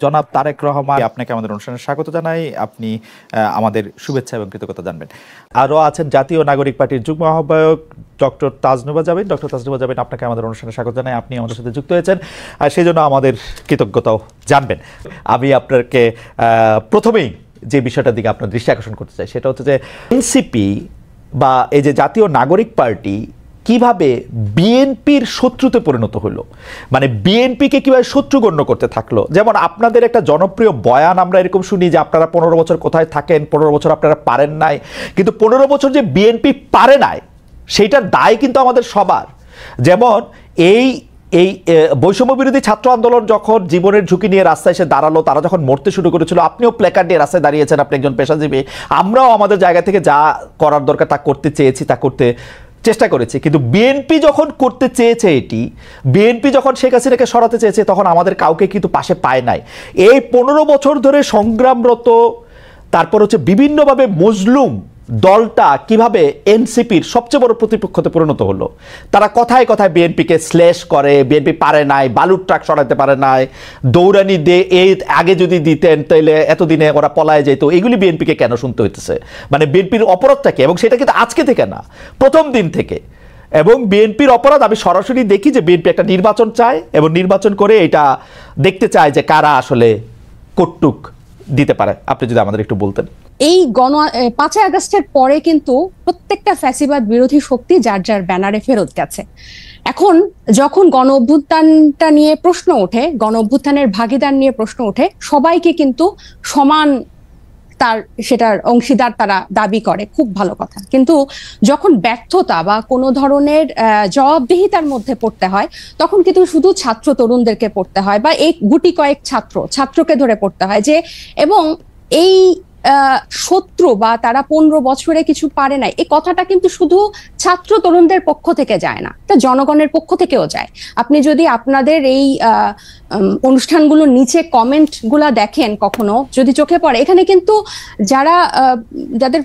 জনাব তারেক রহমান, আপনাকে আমাদের অনুষ্ঠানে স্বাগত জানাই। আপনি আমাদের শুভেচ্ছা এবং কৃতজ্ঞতা জানবেন। আরও আছেন জাতীয় নাগরিক পার্টির যুগ্ম আহ্বায়ক ডক্টর তাজনুবা জাবিন। ডক্টর তাজনুবা জাবিন, আপনাকে আমাদের অনুষ্ঠানে স্বাগত জানাই। আপনি আমাদের সাথে যুক্ত হয়েছেন, আর সেই জন্য আমাদের কৃতজ্ঞতাও জানবেন। আমি আপনাকে প্রথমেই যে বিষয়টার দিকে আপনার দৃষ্টি আকর্ষণ করতে চাই, সেটা হচ্ছে যে এনসিপি বা এই যে জাতীয় নাগরিক পার্টি কিভাবে বিএনপির শত্রুতে পরিণত হলো, মানে বিএনপিকে কিভাবে শত্রু গণ্য করতে থাকলো। যেমন আপনাদের একটা জনপ্রিয় বয়ান আমরা এরকম শুনি যে আপনারা 15 বছর কোথায় থাকেন, 15 বছর আপনারা পারেন নাই, কিন্তু 15 বছর যে বিএনপি পারে নাই সেইটার দায় কিন্তু আমাদের সবার। যেমন এই বৈষম্য বিরোধী ছাত্র আন্দোলন যখন জীবনের ঝুঁকি নিয়ে রাস্তায় এসে দাঁড়ালো, তারা যখন মরতে শুরু করেছিল, আপনিও প্ল্যাকার্ড নিয়ে রাস্তায় দাঁড়িয়েছেন, আপনি একজন পেশাজীবী। আমরাও আমাদের জায়গা থেকে যা করার দরকার তা করতে চেয়েছি, তা করতে চেষ্টা করেছি। কিন্তু বিএনপি যখন করতে চেয়েছে, বিএনপি যখন শেখ হাসিনাকে সরাতে চেয়েছে, তখন আমাদের কাউকে কিন্তু পাশে পায় নাই। এই 15 বছর ধরে সংগ্রামরত, তারপর হচ্ছে বিভিন্নভাবে মজলুম দলটা কিভাবে এনসিপির সবচেয়ে বড় প্রতিপক্ষতে পরিণত হলো। তারা কথায় কথায় বিএনপিকে শ্লেষ করে, বিএনপি পারে নাই, বালুর ট্রাক সরাতে পারে নাই, দৌড়ানি দিয়ে এই আগে যদি দিতেন তাহলে এতদিনে ওরা পলায় যেত। এগুলি বিএনপিকে কেন শুনতে হইতেছে? মানে বিএনপির অপরাধটা কি? এবং সেটা কিন্তু আজকে থেকে না, প্রথম দিন থেকে। এবং বিএনপির অপরাধ আমি সরাসরি দেখি যে বিএনপি একটা নির্বাচন চায় এবং নির্বাচন করে এটা দেখতে চায় যে কারা আসলে কটুক দিতে পারে। আপনি যদি আমাদের একটু বলতেন। এই 5 আগস্টের পরে কিন্তু প্রত্যেকটা ফ্যাসিবাদ বিরোধী শক্তি যার যার ব্যানারে ফেরত গেছে। এখন যখন গণ অভ্যুত্থানটা নিয়ে প্রশ্ন ওঠে, গণ অভ্যুত্থানের ভাগিদার নিয়ে প্রশ্ন ওঠে, সবাইকে কিন্তু সমান সেটার অংশীদার তারা দাবি করে, খুব ভালো কথা। কিন্তু যখন ব্যর্থতা বা কোনো ধরনের জবাবদিহিতার মধ্যে পড়তে হয়, তখন কিন্তু শুধু ছাত্র তরুণদেরকে পড়তে হয় বা এই গুটি কয়েক ছাত্রকে ধরে পড়তে হয় যে, এবং এই শত্রু বা তারা 15 বছরে কিছু পারে নাই, এই কথাটা কিন্তু শুধু ছাত্র তরুণদের পক্ষ থেকে যায় না, এটা জনগণের পক্ষ থেকেও যায়। আপনি যদি আপনাদের এই অনুষ্ঠানগুলোর নিচে কমেন্ট গুলা দেখেন, কখনো যদি চোখে পড়ে, এখানে কিন্তু যাদের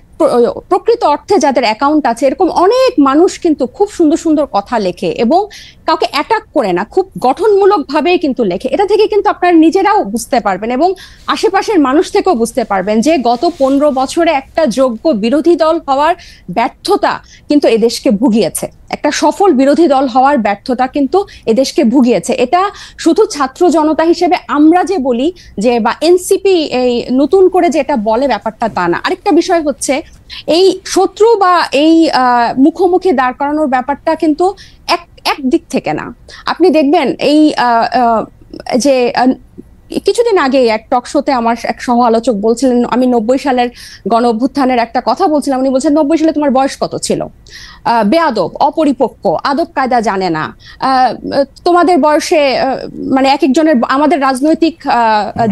প্রকৃত অর্থে যাদের অ্যাকাউন্ট আছে, এরকম অনেক মানুষ কিন্তু খুব সুন্দর সুন্দর কথা লেখে এবং কাউকে অ্যাটাক করে না, খুব গঠনমূলক ভাবেই কিন্তু লেখে। এটা থেকে কিন্তু আপনারা নিজেরাও বুঝতে পারবেন এবং আশেপাশের মানুষ থেকেও বুঝতে পারবেন যে গত 15 বছরে একটা যোগ্য বিরোধী দল হওয়ার ব্যর্থতা কিন্তু এদেশকে ভুগিয়েছে, একটা সফল বিরোধী দল হওয়ার ব্যর্থতা কিন্তু এদেশকে ভুগিয়েছে। এটা শুধু ছাত্র জনতা হিসেবে আমরা যে বলি যে, বা এনসিপি এই নতুন করে যেটা বলে, ব্যাপারটা তা না। আরেকটা বিষয় হচ্ছে, এই শত্রু বা এই মুখোমুখি দাঁড় করানোর ব্যাপারটা কিন্তু এক দিক থেকে না। আপনি দেখবেন এই যে কিছুদিন আগে এক টক শোতে আমার এক সহ আলোচক বলছিলেন, আমি 90 সালের গণ অভ্যুত্থানের একটা কথা বলছিলাম, উনি বলছেন 90 সালে তোমার বয়স কত ছিল, বেয়াদব, অপরিপক্ক, আদব কায়দা জানে না, তোমাদের বয়সে মানে এক একজনের, আমাদের রাজনৈতিক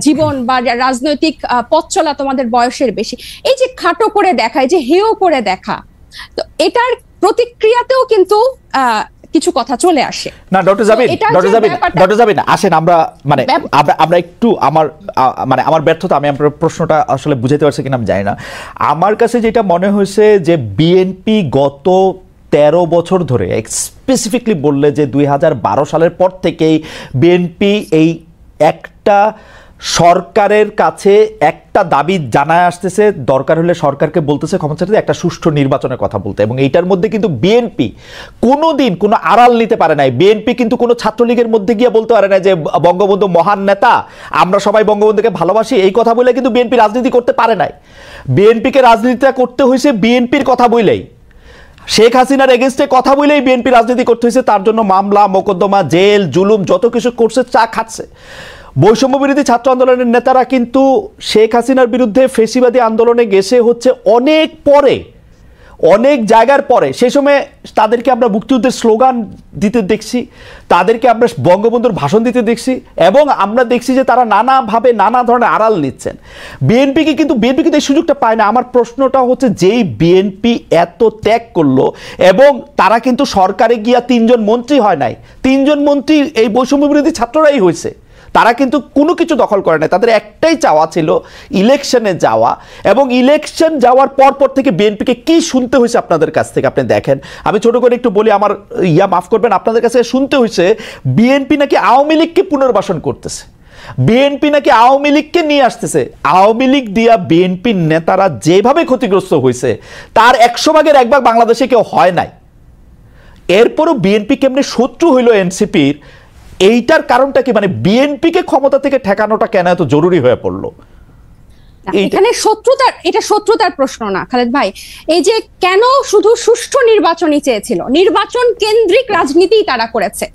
জীবন বা রাজনৈতিক পথ চলা তোমাদের বয়সের বেশি। এই যে খাটো করে দেখা, এই যে হেয় করে দেখা, তো এটার প্রতিক্রিয়াতেও কিন্তু কিছু কথা চলে আসে না। ডক্টর জাবিন আসেন, আমরা একটু আমার ব্যর্থতা, আমি আপনার প্রশ্নটা আসলে বুঝাতে পারছি কিনা আমি জানি না। আমার কাছে যেটা মনে হয়েছে যে বিএনপি গত 13 বছর ধরে, স্পেসিফিকলি বললে যে 2012 সালের পর থেকেই বিএনপি এই একটা সরকারের কাছে একটা দাবি জানায় আসতেছে, দরকার হলে সরকারকে বলতেছে ক্ষমতা চাইতে একটা সুষ্ঠু নির্বাচনের কথা বলতে। এবং এইটার মধ্যে কিন্তু বিএনপি কোনোদিন কোনো আড়াল নিতে পারে নাই। বিএনপি কিন্তু কোনো ছাত্রলীগের মধ্যে গিয়ে বলতে পারে না যে বঙ্গবন্ধু মহান নেতা, আমরা সবাই বঙ্গবন্ধুকে ভালোবাসি, এই কথা বলে কিন্তু বিএনপি রাজনীতি করতে পারে নাই। বিএনপিকে রাজনীতিটা করতে হয়েছে বিএনপির কথা বলেই, শেখ হাসিনার এগেনস্টে কথা বলেই বিএনপি রাজনীতি করতে হয়েছে। তার জন্য মামলা, মোকদ্দমা, জেল, জুলুম যত কিছু করছে, চা খাচ্ছে। বৈষম্য বিরোধী ছাত্র আন্দোলনের নেতারা কিন্তু শেখ হাসিনার বিরুদ্ধে ফেসিবাদী আন্দোলনে গেছে হচ্ছে অনেক পরে, অনেক জায়গার পরে। সেই সময় তাদেরকে আমরা মুক্তিযুদ্ধের স্লোগান দিতে দেখছি, তাদেরকে আমরা বঙ্গবন্ধুর ভাষণ দিতে দেখছি, এবং আমরা দেখছি যে তারা নানাভাবে নানা ধরনের আড়াল নিচ্ছেন। বিএনপি কিন্তু এই সুযোগটা পায় না। আমার প্রশ্নটা হচ্ছে, যেই বিএনপি এত ত্যাগ করলো এবং তারা কিন্তু সরকারে গিয়া 3 জন মন্ত্রী হয় নাই, 3 জন মন্ত্রী এই বৈষম্য বিরোধী ছাত্ররাই হয়েছে। তারা কিন্তু কোনো কিছু দখল করে নাই, তাদের একটাই চাওয়া ছিল ইলেকশনে যাওয়া। এবং ইলেকশন যাওয়ার পর থেকে বিএনপিকে কি শুনতে হয়েছে আপনাদের কাছ থেকে আপনি দেখেন। আমি ছোট করে একটু বলি, আমার মাফ করবেন, আপনাদের কাছে শুনতে হয়েছে বিএনপি নাকি আওয়ামী লীগকে পুনর্বাসন করতেছে। বিএনপি নাকি আওয়ামী লীগকে নিয়ে আসতেছে। আওয়ামী লীগ দিয়া বিএনপির নেতারা যেভাবে ক্ষতিগ্রস্ত হয়েছে তার 100 ভাগের 1 ভাগ বাংলাদেশে কেউ হয় নাই। এরপরও বিএনপি কেমনে শত্রু হইল এনসিপির, এইটার কারণটা কি? মানে বিএনপিকে ক্ষমতা থেকে ঠেকানোটা কেন এত জরুরি হয়ে পড়লো? এখানে এটা শত্রুতার প্রশ্ন না খালেদ ভাই। এই যে কেন শুধু সুষ্ঠু নির্বাচনই চেয়েছিল, নির্বাচন কেন্দ্রিক রাজনীতি তারা করেছে।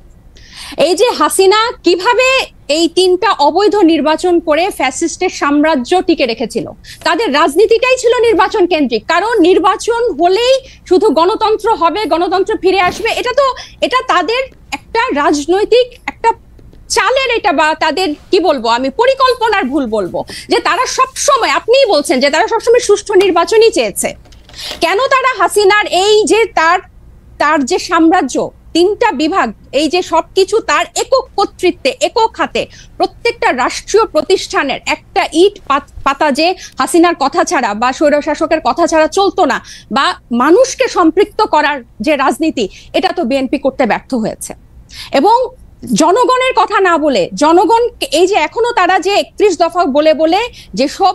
এই যে হাসিনা কিভাবে এই 3টা অবৈধ নির্বাচন করে ফ্যাসিস্টের সাম্রাজ্য টিকে রেখেছিল, তাদের রাজনীতিটাই ছিল নির্বাচন কেন্দ্রিক। কারণ নির্বাচন হলেই শুধু গণতন্ত্র হবে, গণতন্ত্র ফিরে আসবে, এটা তাদের একটা রাজনৈতিক একটা চালের, এটা বা তাদের কি বলবো আমি, পরিকল্পনার ভুল বলবো, যে তারা সবসময়, আপনিই বলছেন যে তারা সবসময় সুষ্ঠু নির্বাচনই চেয়েছে। কেন তারা হাসিনার এই যে তার যে সাম্রাজ্য, 3টা বিভাগ, এই যে সবকিছু তার একক কর্তৃত্বে, একক হাতে, প্রত্যেকটা রাষ্ট্রীয় প্রতিষ্ঠানের একটা ইট পাতা যে হাসিনার কথা ছাড়া বা স্বৈরশাসকের কথা ছাড়া চলতো না, বা মানুষকে সম্পৃক্ত করার যে রাজনীতি, এটা তো বিএনপি করতে ব্যর্থ হয়েছে। এবং জনগণের কথা না বলে, জনগণ এই যে এখনো তারা যে 31 দফা বলে বলে যেসব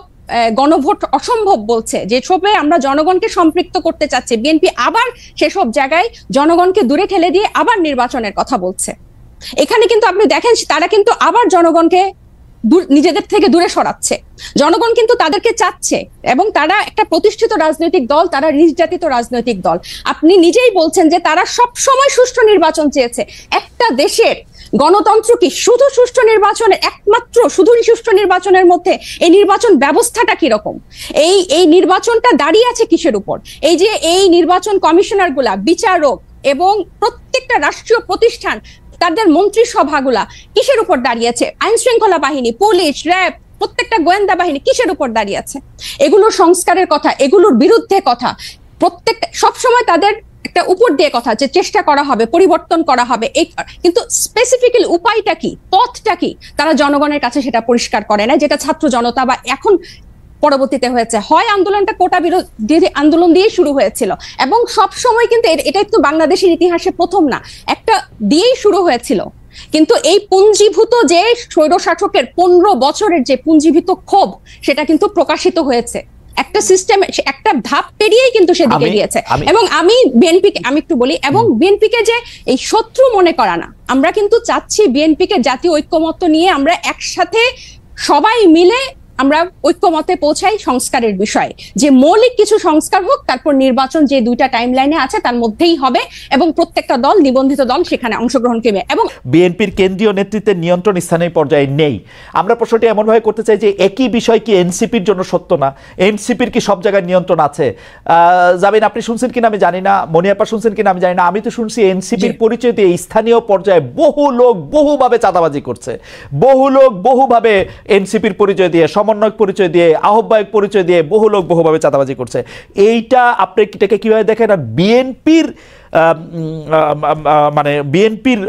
গণভোট অসম্ভব বলছে, যেসবে আমরা জনগণকে সম্পৃক্ত করতে চাচ্ছি, বিএনপি আবার সেসব জায়গায় জনগণকে দূরে ঠেলে দিয়ে আবার নির্বাচনের কথা বলছে। এখানে কিন্তু আপনি দেখেন তারা কিন্তু আবার জনগণকে নিজেদের থেকে দূরে সরাচ্ছে। জনগণ কিন্তু তাদেরকে চাচ্ছে, এবং তারা একটা প্রতিষ্ঠিত রাজনৈতিক দল, তারা নির্যাতিত রাজনৈতিক দল। আপনি নিজেই বলছেন যে তারা সব সময় সুষ্ঠু নির্বাচন চেয়েছে। একটা দেশের গণতন্ত্র কি শুধু সুষ্ঠু নির্বাচনের, একমাত্র শুধু সুষ্ঠু নির্বাচনের মধ্যে এই নির্বাচন ব্যবস্থাটা কিরকম, এই নির্বাচনটা দাঁড়িয়ে আছে কিসের উপর? এই যে এই নির্বাচন কমিশনার গুলা, বিচারক এবং প্রত্যেকটা রাষ্ট্রীয় প্রতিষ্ঠান, তাদের মন্ত্রিসভাগুলা কিসের উপর দাঁড়িয়ে আছে? আইন শৃঙ্খলা বাহিনী, পুলিশ, র্যাব, প্রত্যেকটা গোয়েন্দা বাহিনী কিসের উপর দাঁড়িয়ে আছে? এগুলোর সংস্কারের কথা, এগুলোর বিরুদ্ধে কথা, প্রত্যেকটা সবসময় তাদের একটা উপর দিয়ে কথা, যে চেষ্টা করা হবে, পরিবর্তন করা হবে, কিন্তু স্পেসিফিক্যালি উপায়টা কি, পথটা কি, তারা জনগণের কাছে সেটা পরিষ্কার করে না। যেটা ছাত্র জনতা বা এখন পরবর্তীতে হয়েছে, হয় আন্দোলনটা কোটা বিরোধী আন্দোলন দিয়ে শুরু হয়েছিল, এবং সব সময় কিন্তু এটাই তো বাংলাদেশের ইতিহাসে প্রথম না, একটা দিয়েই শুরু হয়েছিল। কিন্তু এই পুঞ্জীভূত যে স্বৈরশাসকের 15 বছরের যে পুঞ্জীভূত ক্ষোভ, সেটা কিন্তু প্রকাশিত হয়েছে একটা সিস্টেম, একটা ধাপ পেরিয়েই কিন্তু সেদিকে গিয়েছে। এবং আমি একটু বলি, এবং বিএনপিকে যে এই শত্রু মনে করা না, আমরা কিন্তু চাচ্ছি বিএনপিকে জাতীয় ঐক্যমত্য নিয়ে আমরা একসাথে সবাই মিলে আমরা ঐক্যমতে পৌঁছাই সংস্কারের বিষয়ে, যে মৌলিক কিছু সংস্কার হোক, তারপর নির্বাচন যে 2টা টাইম লাইনে আছে তার মধ্যেই হবে, এবং প্রত্যেকটা দল, নিবন্ধিত দল সেখানে অংশগ্রহণ করবে। এবং বিএনপির কেন্দ্রীয় নেতৃত্বের নিয়ন্ত্রণ স্থানীয় পর্যায়ে নেই। আমরা প্রশ্নটি এমনভাবে করতে চাই যে একই বিষয় কি এনসিপির জন্য সত্য না? এনসিপির কি সব জায়গায় নিয়ন্ত্রণ আছে? জামিন, আপনি শুনছেন কিনা আমি জানি না, মনিয়াপা শুনছেন কিনা আমি জানি না, আমি তো শুনছি এনসিপির পরিচয় দিয়ে স্থানীয় পর্যায়ে বহু লোক বহুভাবে চাঁদাবাজি করছে, বহু লোক বহুভাবে এনসিপির পরিচয় দিয়ে, সমন্বয়ক পরিচয় দিয়ে, আহ্বায়ক পরিচয় দিয়ে বহু লোক বহুভাবে চাঁদাবাজি করছে। এইটা আপনি এটাকে কিভাবে দেখেন? আর বিএনপির মানে বিএনপির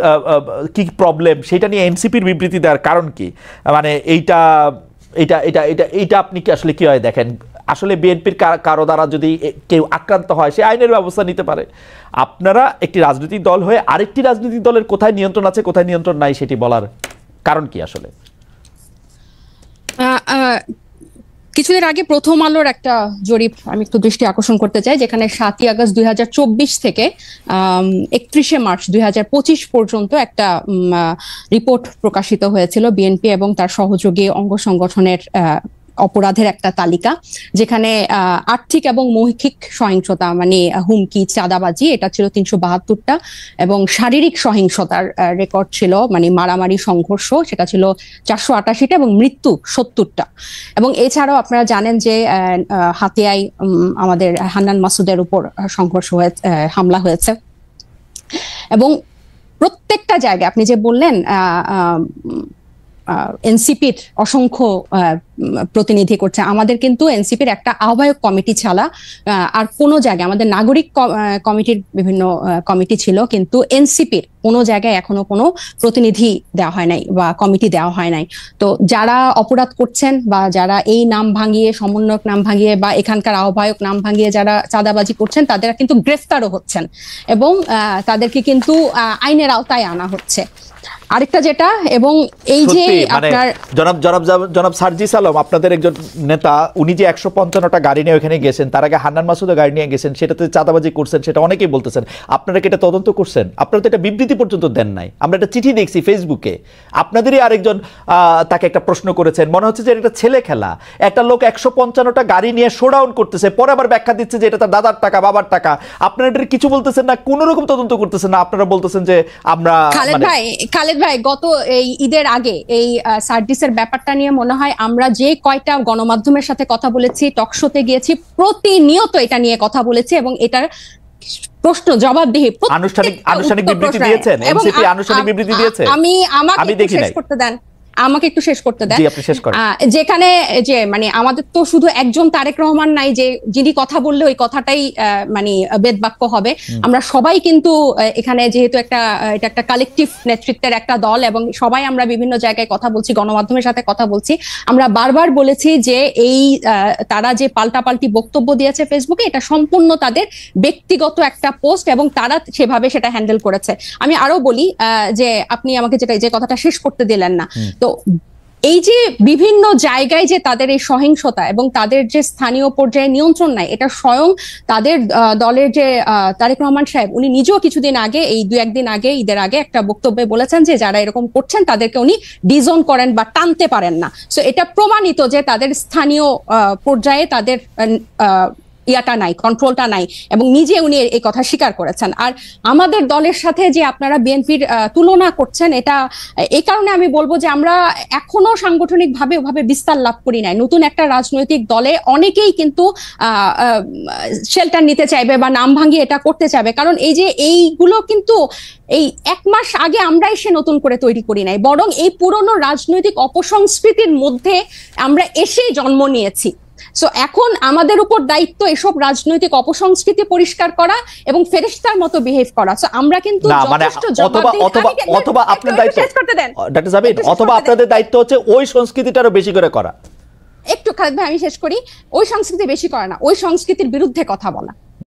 কি প্রবলেম, সেটা নিয়ে এনসিপির বিবৃতি দেওয়ার কারণ কি? মানে এইটা এটা এটা এটা এইটা আপনি কি আসলে কিভাবে দেখেন? আসলে বিএনপির কারো দ্বারা যদি কেউ আক্রান্ত হয়, সে আইনের ব্যবস্থা নিতে পারে। আপনারা একটি রাজনৈতিক দল হয়ে আরেকটি রাজনৈতিক দলের কোথায় নিয়ন্ত্রণ আছে, কোথায় নিয়ন্ত্রণ নাই, সেটি বলার কারণ কি আসলে? কিছুদিন আগে প্রথম আলোর একটা জরিপ আমি একটু দৃষ্টি আকর্ষণ করতে চাই, যেখানে 7ই আগস্ট 2024 থেকে 31শে মার্চ 2025 পর্যন্ত একটা রিপোর্ট প্রকাশিত হয়েছিল বিএনপি এবং তার সহযোগী অঙ্গ সংগঠনের অপরাধের একটা তালিকা, যেখানে আর্থিক এবং মৌখিক সহিংসতা মানে হুমকি, চাঁদাবাজি, এটা ছিল 372টা, এবং শারীরিক সহিংসতার রেকর্ড ছিল মানে মারামারি, সংঘর্ষ, সেটা ছিল 488টা, এবং মৃত্যু 70টা। এবং এছাড়াও আপনারা জানেন যে হাতিয়ায় আমাদের হান্নান মাসুদের উপর সংঘর্ষ হয়েছে, হামলা হয়েছে। এবং প্রত্যেকটা জায়গায় আপনি যে বললেন এনসিপির অসংখ্য প্রতিনিধি করছে, আমাদের কিন্তু এনসিপির একটা আহ্বায়ক কমিটি ছাড়া আর কোনো জায়গায়, আমাদের নাগরিক কমিটির বিভিন্ন কমিটি ছিল, কিন্তু এনসিপির কোনো জায়গায় এখনো কোনো প্রতিনিধি দেওয়া হয় নাই বা কমিটি দেওয়া হয় নাই। তো যারা অপরাধ করছেন বা যারা এই নাম ভাঙিয়ে, সমন্বয়ক নাম ভাঙিয়ে বা এখানকার আহ্বায়ক নাম ভাঙিয়ে যারা চাঁদাবাজি করছেন, তাদের কিন্তু গ্রেফতারও হচ্ছেন এবং তাদেরকে কিন্তু আইনের আওতায় আনা হচ্ছে। আরেকটা যেটা, এবং এই যে আপনার জনাব সার্জিস আলম, আপনাদের একজন নেতা, উনি যে 155টা গাড়ি নিয়ে ওখানে গেছেন, তার আগে হান্নান মাসুদও গাড়ি নিয়ে গেছেন, সেটাতে চাঁদাবাজি করছেন, সেটা অনেকেই বলতেছেন। আপনারা কি এটা তদন্ত করছেন? আপনারা তো এটা বিবৃতি পর্যন্ত দেন নাই। আমরা একটা চিঠি দেখছি ফেসবুকে, আপনাদেরই আরেকজন তাকে একটা প্রশ্ন করেছেন, মনে হচ্ছে যে এটা ছেলে খেলা। একটা লোক 155টা গাড়ি নিয়ে শোডাউন করতেছে, পরে আবার ব্যাখ্যা দিচ্ছে যে এটা তার দাদার টাকা, বাবার টাকা। আপনারা এটা কিছু বলতেছেন না, কোনো রকম তদন্ত করতেছেন না। আপনারা বলতেছেন যে আমরা খালেদ ভাই গত এই ঈদের আগে এই সার্ভিসের ব্যাপারটা নিয়ে মনে হয় আমরা যে কয়টা গণমাধ্যমের সাথে কথা বলেছি, টকশোতে গিয়েছি, প্রতিনিয়ত এটা নিয়ে কথা বলেছি, এবং এটার প্রশ্ন জবাবদিহি আনুষ্ঠানিক বিবৃতি দিয়েছেন, এনসিপি আনুষ্ঠানিক বিবৃতি দিয়েছে। আমাকে শেষ করতে দেন, আমাকে একটু শেষ করতে দেন। জি, আপনি শেষ করেন। যেখানে যে মানে আমাদের তো শুধু একজন তারেক রহমান নাই যে যিনি কথা বললে ওই কথাটাই মানে বেদবাক্য হবে। আমরা সবাই কিন্তু এখানে যেহেতু এটা একটা কালেকটিভ নেতৃত্বের একটা দল, এবং সবাই আমরা বিভিন্ন জায়গায় কথা বলছি, গণমাধ্যমের সাথে কথা বলছি। আমরা বারবার বলেছি যে এই তারা যে পাল্টাপাল্টি বক্তব্য দিয়েছে ফেসবুকে, এটা সম্পূর্ণ তাদের ব্যক্তিগত একটা পোস্ট, এবং তারা সেভাবে সেটা হ্যান্ডেল করেছে। আমি আরো বলি যে আপনি আমাকে যে কথাটা শেষ করতে দিলেন না, তো এই যে বিভিন্ন জায়গায় যে তাদের এই সহিংসতা এবং তাদের যে স্থানীয় পর্যায়ে নিয়ন্ত্রণ নাই, এটা স্বয়ং তাদের দলের যে তারেক রহমান সাহেব, উনি নিজেও কিছুদিন আগে, এই 2-1 দিন আগে, ঈদের আগে একটা বক্তব্যে বলেছেন যে যারা এরকম করছেন তাদেরকে উনি ডিজোন করেন বা টানতে পারেন না। সো এটা প্রমাণিত যে তাদের স্থানীয় পর্যায়ে তাদের ইয়াটা নাই, কন্ট্রোলটা নাই, এবং নিজে উনি এই কথা স্বীকার করেছেন। আর আমাদের দলের সাথে যে আপনারা বিএনপির তুলনা করছেন, এটা এই কারণে আমি বলবো যে আমরা এখনো সাংগঠনিক ভাবে ওভাবে বিস্তার লাভ করি নাই। নতুন একটা রাজনৈতিক দলে অনেকেই কিন্তু শেল্টার নিতে চাইবে বা নাম ভাঙিয়ে এটা করতে চাইবে, কারণ এই যে এইগুলো কিন্তু এই 1 মাস আগে আমরা এসে নতুন করে তৈরি করি নাই, বরং এই পুরনো রাজনৈতিক অপসংস্কৃতির মধ্যে আমরা এসেই জন্ম নিয়েছি। সো এখন আমাদের উপর দায়িত্ব এসব রাজনৈতিক অপসংস্কৃতি পরিষ্কার করা এবং ফেরেশতার মতো বিহেভ করা। সো আমরা কিন্তু অথবা আপনার দায়িত্ব, ডাক্তার জাবিন, অথবা আপনাদের দায়িত্ব হচ্ছে ওই সংস্কৃতিটারও বেশি করে করা। একটু খালেদ ভাই আমি শেষ করি। ওই সংস্কৃতি বেশি করে না, ওই সংস্কৃতির বিরুদ্ধে কথা বলা।